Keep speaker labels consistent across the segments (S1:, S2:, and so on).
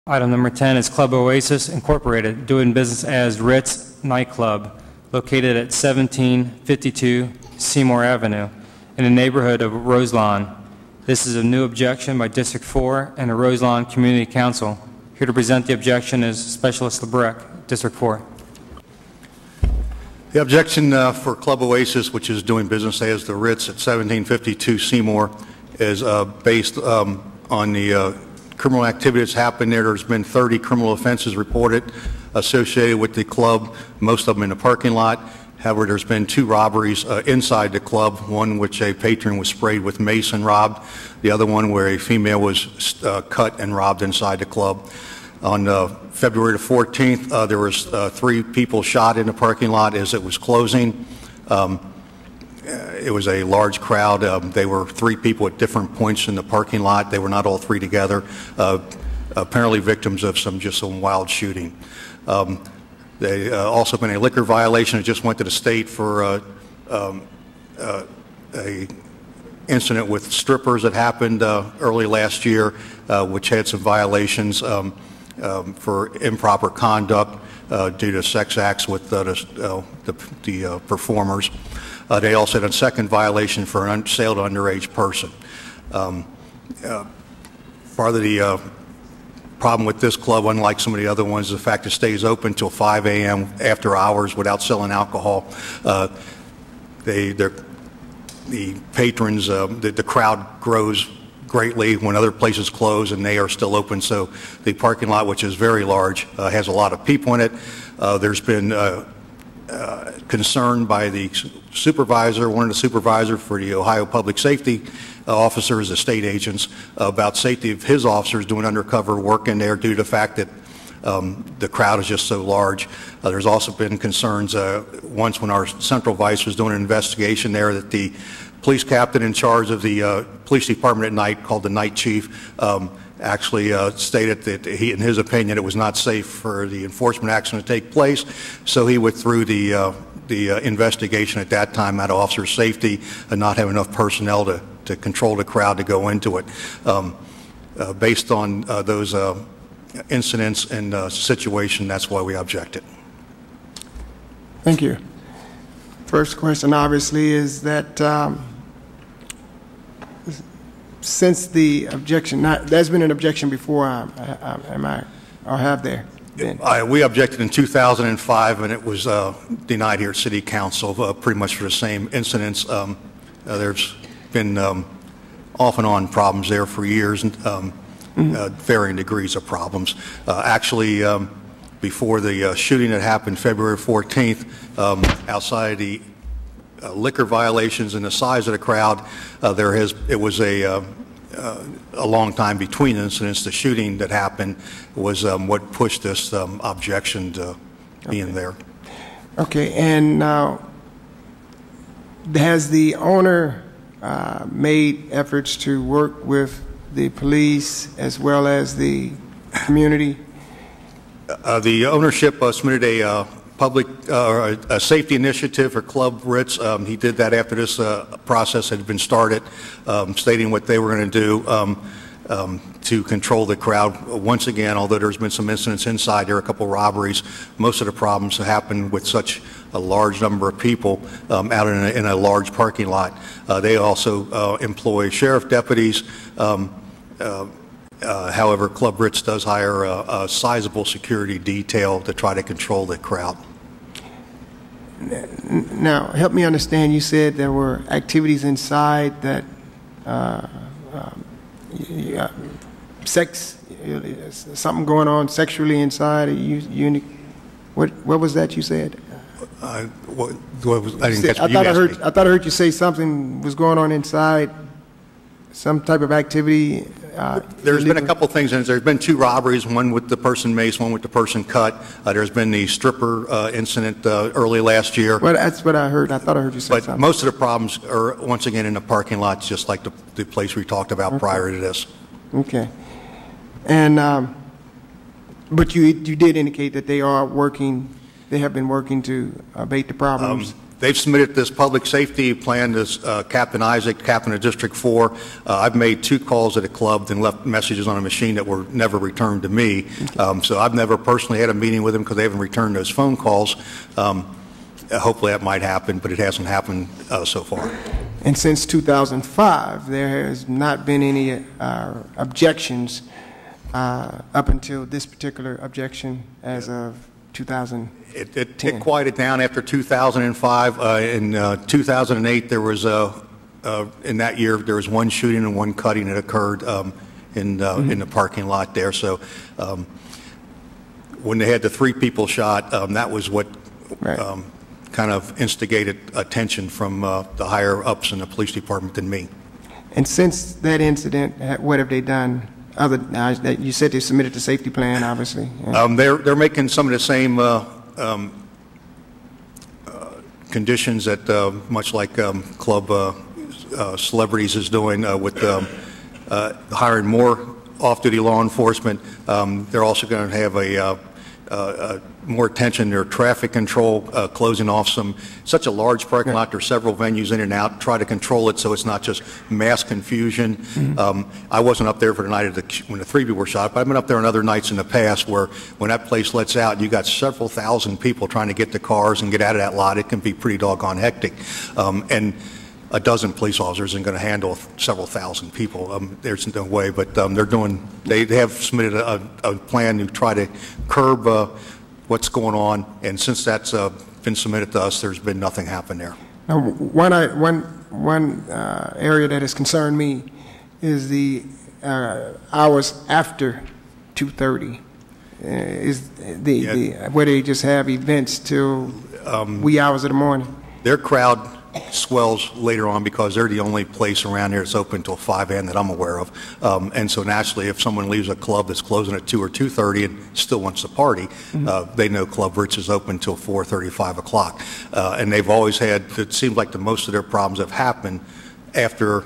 S1: Item number 10 is Club Oasis Incorporated, doing business as Ritz Nightclub, located at 1752 Seymour Avenue, in the neighborhood of Roselawn. This is a new objection by District 4 and the Roselawn Community Council. Here to present the objection is Specialist LeBrecq, District 4.
S2: The objection for Club Oasis, which is doing business as the Ritz at 1752 Seymour, is based on the criminal activity that's happened there. There's been 30 criminal offenses reported associated with the club, most of them in the parking lot. However, there's been 2 robberies inside the club, one which a patron was sprayed with mace and robbed, the other one where a female was cut and robbed inside the club. On February the 14th, there was 3 people shot in the parking lot as it was closing. It was a large crowd. They were 3 people at different points in the parking lot. They were not all 3 together. Apparently victims of some wild shooting. They also been a liquor violation. It just went to the state for a incident with strippers that happened early last year, which had some violations for improper conduct due to sex acts with the performers. They also had a second violation for an sale to underage person. Part of the problem with this club, unlike some of the other ones, is the fact it stays open till 5 a.m. after hours without selling alcohol. The patrons, the crowd grows greatly when other places close and they are still open, so the parking lot, which is very large, has a lot of people in it. There's been concern by the supervisor, one of the supervisors for the Ohio Public Safety officers, the state agents, about safety of his officers doing undercover work in there due to the fact that the crowd is just so large. There's also been concerns once when our Central Vice was doing an investigation there that the police captain in charge of the police department at night, called the night chief, actually stated that he, in his opinion, it was not safe for the enforcement action to take place, so he withdrew the investigation at that time out of officer safety and not have enough personnel to control the crowd to go into it. Based on those incidents and situation, that's why we objected.
S3: Thank you. First question, obviously, is that since the objection, there's been an objection before, or have there been?
S2: We objected in 2005, and it was denied here at City Council, pretty much for the same incidents. There's been off and on problems there for years, and varying degrees of problems. Actually, before the shooting that happened February 14th, outside the liquor violations and the size of the crowd, it was a long time between incidents. The shooting that happened was what pushed this objection to being there. Okay, and now has the owner made efforts to work with the police as well as the community? The ownership submitted a public a safety initiative for Club Ritz. He did that after this process had been started, stating what they were going to do to control the crowd. Once again, although there's been some incidents inside, there are a couple robberies. Most of the problems happen with such a large number of people out in a large parking lot. They also employ sheriff deputies. However, Club Ritz does hire a sizable security detail to try to control the crowd.
S3: Now, help me understand, you said there were activities inside that something going on sexually inside. What was that you said?
S2: I didn't catch what you asked me.
S3: I thought I heard you say something was going on inside, some type of activity.
S2: There's been a couple things. There's been 2 robberies, one with the person maced, one with the person cut. There's been the stripper incident early last year.
S3: Well, that's what I heard. I thought I heard you say something.
S2: But most of the problems are, once again, in the parking lots, just like the place we talked about prior to this.
S3: Okay. And, but you did indicate that they are working, they have been working to abate the problems.
S2: They've submitted this public safety plan to Captain Isaac, captain of District 4. I've made 2 calls at the club and left messages on a machine that were never returned to me. So I've never personally had a meeting with them because they haven't returned those phone calls. Hopefully that might happen, but it hasn't happened so far.
S3: And since 2005, there has not been any objections up until this particular objection as of 2010.
S2: It quieted down after 2005. In 2008, there was in that year there was 1 shooting and 1 cutting that occurred in the parking lot there. So when they had the 3 people shot, that was what kind of instigated attention from the higher ups in the police department than me.
S3: And since that incident, what have they done? You said they submitted the safety plan, obviously. Yeah.
S2: They're making some of the same conditions that much like Club Celebrities is doing with hiring more off-duty law enforcement. They're also going to have a more attention to their traffic control, closing off such a large parking lot. There's several venues in and out. Try to control it so it's not just mass confusion. I wasn't up there for the night of when the 3 people were shot, but I've been up there on other nights in the past where when that place lets out, you got several thousand people trying to get to cars and get out of that lot. It can be pretty doggone hectic. And a dozen police officers isn't going to handle several thousand people. There's no way, but they have submitted a plan to try to curb what's going on, and since that's been submitted to us, there's been nothing happen there.
S3: Now, one area that has concerned me is the hours after 2:30. Where they just have events till wee hours of the morning.
S2: Their crowd swells later on because they're the only place around here that's open until 5 a.m. that I'm aware of. And so naturally, if someone leaves a club that's closing at 2 or 2:30 and still wants to party, they know Club Ritz is open until 4:30, 5 o'clock. And they've always had, it seems like most of their problems have happened after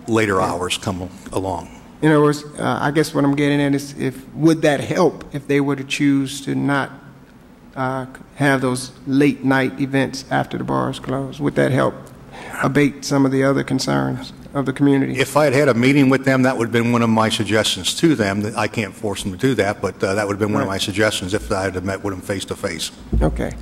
S2: later hours come along.
S3: In other words, I guess what I'm getting at is, would that help if they were to choose to not have those late night events after the bars close? Would that help abate some of the other concerns of the community?
S2: If I had had a meeting with them, that would have been one of my suggestions to them. I can't force them to do that, but that would have been one of my suggestions if I had met with them face to face.
S3: Okay.